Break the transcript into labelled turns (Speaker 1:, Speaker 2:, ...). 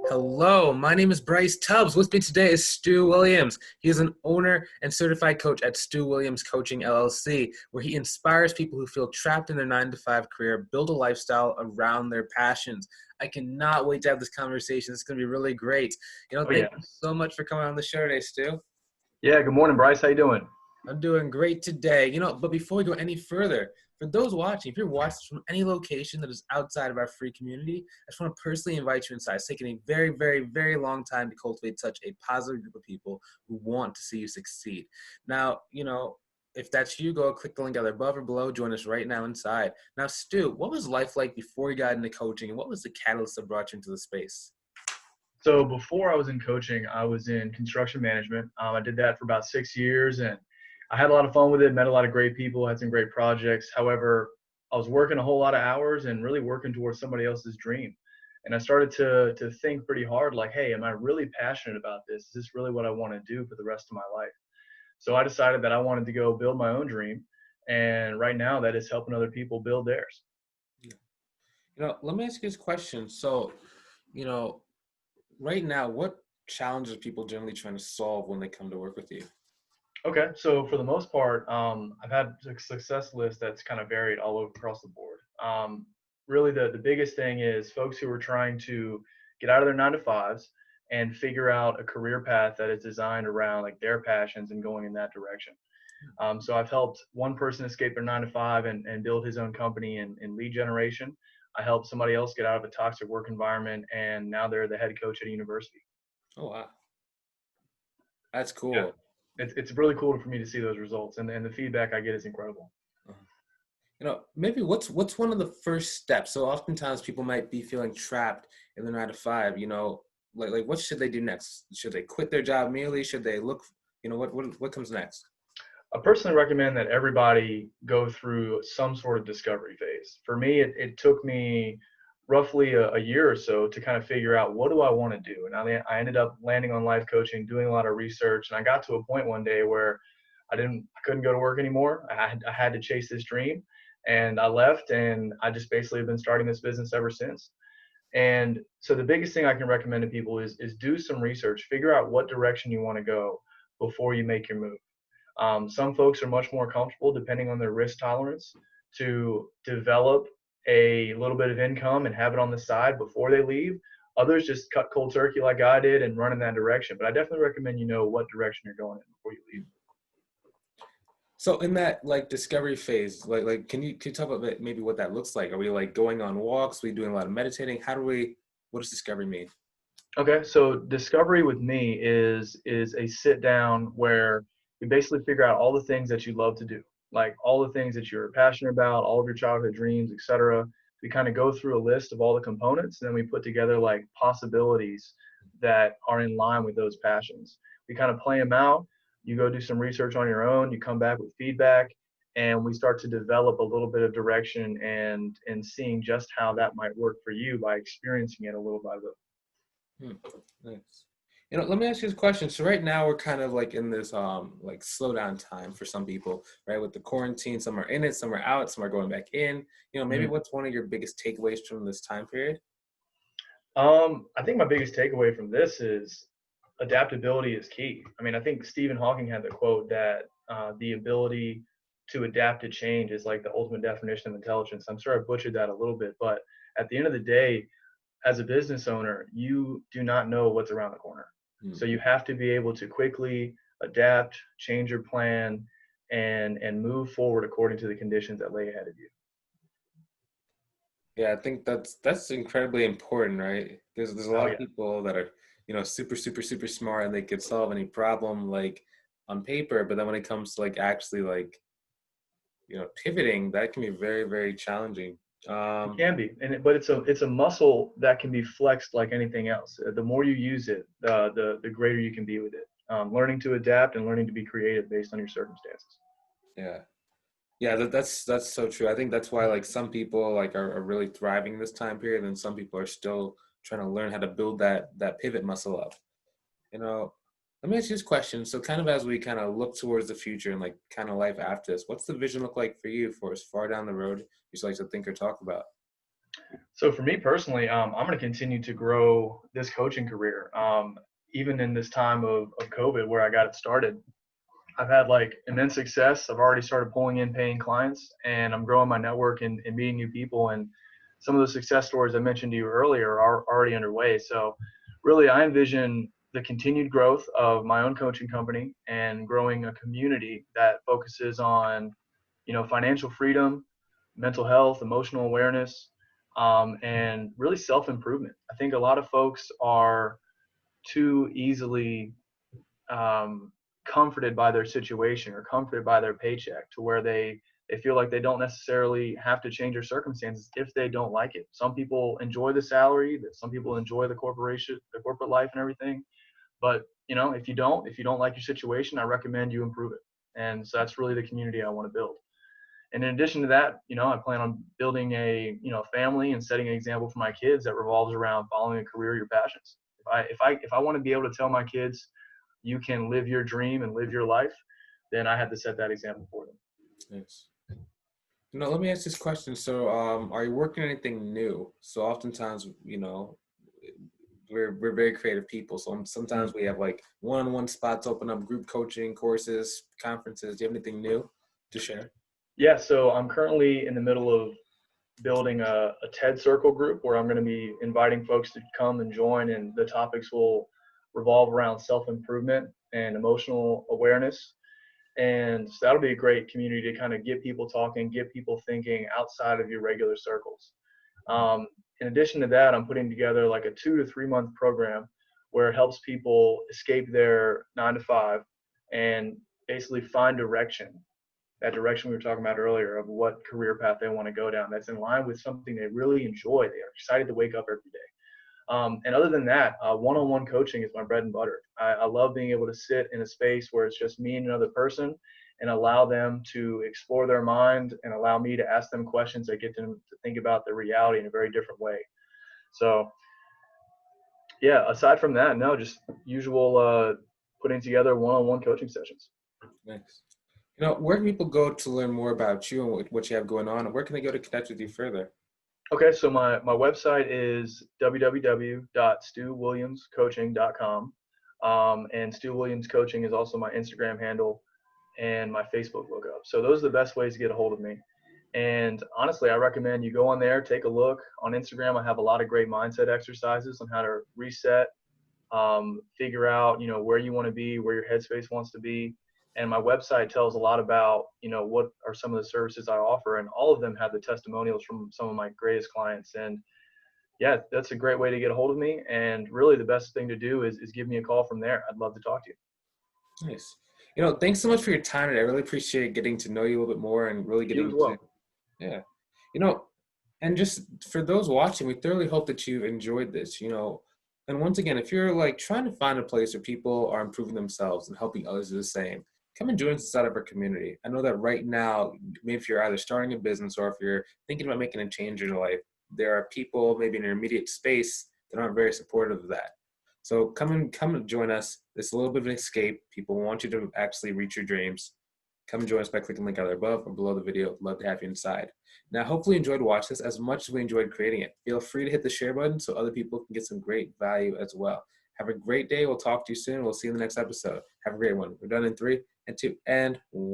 Speaker 1: Hello, my name is Bryce Tubbs. With me today is Stu Williams. He is an owner and certified coach at Stu Williams Coaching LLC, where he inspires people who feel trapped in their 9 to 5 career, build a lifestyle around their passions. I cannot wait to have this conversation. It's going to be really great.
Speaker 2: Oh
Speaker 1: Thank
Speaker 2: yeah.
Speaker 1: you so much for coming on the show today, Stu.
Speaker 2: Yeah, good morning, Bryce. How you doing?
Speaker 1: I'm doing great today. But before we go any further, for those watching, if you're watching from any location that is outside of our free community, I just want to personally invite you inside. It's taken a very, very, very long time to cultivate such a positive group of people who want to see you succeed. Now, if that's you, go click the link either above or below. Join us right now inside. Now, Stu, what was life like before you got into coaching, and what was the catalyst that brought you into the space?
Speaker 2: So before I was in coaching, I was in construction management. I did that for about 6 years, and I had a lot of fun with it. Met a lot of great people, had some great projects. However, I was working a whole lot of hours and really working towards somebody else's dream. And I started to think pretty hard, like, hey, am I really passionate about this? Is this really what I want to do for the rest of my life? So I decided that I wanted to go build my own dream, and right now that is helping other people build theirs.
Speaker 1: Let me ask you this question. So, you know, right now, what challenges are people generally trying to solve when they come to work with you?
Speaker 2: Okay, so for the most part, I've had a success list that's kind of varied all over across the board. Really, the biggest thing is folks who are trying to get out of their 9 to 5s and figure out a career path that is designed around like their passions and going in that direction. So I've helped one person escape their 9 to 5 and build his own company in lead generation. I helped somebody else get out of a toxic work environment, and now they're the head coach at a university.
Speaker 1: Oh, wow. That's
Speaker 2: Yeah,
Speaker 1: cool.
Speaker 2: it's really cool for me to see those results, and the feedback I get is incredible.
Speaker 1: Maybe what's one of the first steps? So oftentimes people might be feeling trapped in the 9 to 5, like what should they do next? Should they quit their job immediately? Should they look, what comes next?
Speaker 2: I personally recommend that everybody go through some sort of discovery phase. For me, it took me roughly a year or so to kind of figure out what do I want to do. And I ended up landing on life coaching, doing a lot of research, and I got to a point one day where I couldn't go to work anymore. I had to chase this dream, and I left, and I just basically have been starting this business ever since. And so the biggest thing I can recommend to people is do some research, figure out what direction you want to go before you make your move. Some folks are much more comfortable, depending on their risk tolerance, to develop a little bit of income and have it on the side before they leave. Others just cut cold turkey like I did and run in that direction. But I definitely recommend you know what direction you're going in before you leave.
Speaker 1: So in that like discovery phase, like can you talk about maybe what that looks like? Are we like going on walks? Are we doing a lot of meditating? What does discovery mean?
Speaker 2: Okay, so discovery with me is a sit down where you basically figure out all the things that you love to do, like all the things that you're passionate about, all of your childhood dreams, etc. We kind of go through a list of all the components, and then we put together like possibilities that are in line with those passions. We kind of play them out. You go do some research on your own. You come back with feedback, and we start to develop a little bit of direction and seeing just how that might work for you by experiencing it a little by little.
Speaker 1: Hmm, nice. Let me ask you this question. So right now we're kind of like in this like slowdown time for some people, right? With the quarantine, some are in it, some are out, some are going back in. Maybe
Speaker 2: Mhm.
Speaker 1: what's one of your biggest takeaways from this time period?
Speaker 2: I think my biggest takeaway from this is adaptability is key. I mean, I think Stephen Hawking had the quote that the ability to adapt to change is like the ultimate definition of intelligence. I'm sure I butchered that a little bit, but at the end of the day, as a business owner, you do not know what's around the corner.
Speaker 1: Hmm.
Speaker 2: So you have to be able to quickly adapt, change your plan, and move forward according to the conditions that lay ahead of you.
Speaker 1: Yeah, I think that's incredibly important, right? There's a
Speaker 2: Oh
Speaker 1: lot
Speaker 2: yeah.
Speaker 1: of people that are, super, super, super smart and they could solve any problem like on paper, but then when it comes to like actually like, pivoting, that can be very, very challenging.
Speaker 2: It
Speaker 1: Um,
Speaker 2: can be, but it's a muscle that can be flexed like anything else. The more you use it, the greater you can be with it. Learning to adapt and learning to be creative based on your circumstances.
Speaker 1: yeah. Yeah, that's so true. I think that's why like some people like are really thriving this time period, and some people are still trying to learn how to build that pivot muscle up. You know, Let me ask you this question. So kind of as we kind of look towards the future and like kind of life after this, what's the vision look like for you for as far down the road you like to think or talk about?
Speaker 2: So for me personally, I'm going to continue to grow this coaching career. Even in this time of COVID where I got it started, I've had like immense success. I've already started pulling in paying clients, and I'm growing my network and meeting new people. And some of the success stories I mentioned to you earlier are already underway. So really, I envision the continued growth of my own coaching company and growing a community that focuses on, financial freedom, mental health, emotional awareness, and really self-improvement. I think a lot of folks are too easily um, comforted by their situation or comforted by their paycheck to where they feel like they don't necessarily have to change their circumstances if they don't like it. Some people enjoy the salary, that some people enjoy the corporate life and everything. But if you don't like your situation, I recommend you improve it. And so that's really the community I want to build. And in addition to that, I plan on building a family and setting an example for my kids that revolves around following a career your passions. If I want to be able to tell my kids you can live your dream and live your life, then I have to set that example for them.
Speaker 1: Yes. Let me ask this question. So, are you working on anything new? So oftentimes, we're very creative people. So sometimes we have like one-on-one spots open up, group coaching courses, conferences. Do you have anything new to share?
Speaker 2: Yeah, so I'm currently in the middle of building a TED Circle group where I'm going to be inviting folks to come and join, and the topics will revolve around self-improvement and emotional awareness. And so that'll be a great community to kind of get people talking, get people thinking outside of your regular circles. In addition to that, I'm putting together like a 2 to 3 month program where it helps people escape their 9 to 5 and basically find direction, that direction we were talking about earlier of what career path they want to go down that's in line with something they really enjoy. They are excited to wake up every day. And other than that, one-on-one coaching is my bread and butter. I love being able to sit in a space where it's just me and another person and allow them to explore their mind and allow me to ask them questions that get them to think about the reality in a very different way. So yeah, aside from that, no, just usual putting together one-on-one coaching sessions.
Speaker 1: Nice. Where can people go to learn more about you and what you have going on? And where can they go to connect with you further?
Speaker 2: Okay, so my website is www.stewwilliamscoaching.com. And Stu Williams Coaching is also my Instagram handle and my Facebook lookup. So those are the best ways to get a hold of me. And honestly, I recommend you go on there, take a look. On Instagram, I have a lot of great mindset exercises on how to reset, figure out, where you want to be, where your headspace wants to be. And my website tells a lot about, what are some of the services I offer. And all of them have the testimonials from some of my greatest clients. And yeah, that's a great way to get a hold of me. And really the best thing to do is give me a call from there. I'd love to talk to you.
Speaker 1: Nice. Thanks so much for your time today. I really appreciate getting to know you a little bit more and really
Speaker 2: You as
Speaker 1: getting to,
Speaker 2: well.
Speaker 1: yeah. And just for those watching, we thoroughly hope that you've enjoyed this, And once again, if you're like trying to find a place where people are improving themselves and helping others do the same, come and join us inside of our community. I know that right now, maybe if you're either starting a business or if you're thinking about making a change in your life, there are people maybe in your immediate space that aren't very supportive of that. So come and join us. It's a little bit of an escape. People want you to actually reach your dreams. Come and join us by clicking the link either above or below the video. Love to have you inside. Now, hopefully you enjoyed watching this as much as we enjoyed creating it. Feel free to hit the share button so other people can get some great value as well. Have a great day. We'll talk to you soon. We'll see you in the next episode. Have a great one. We're done in 3 and 2 and 1.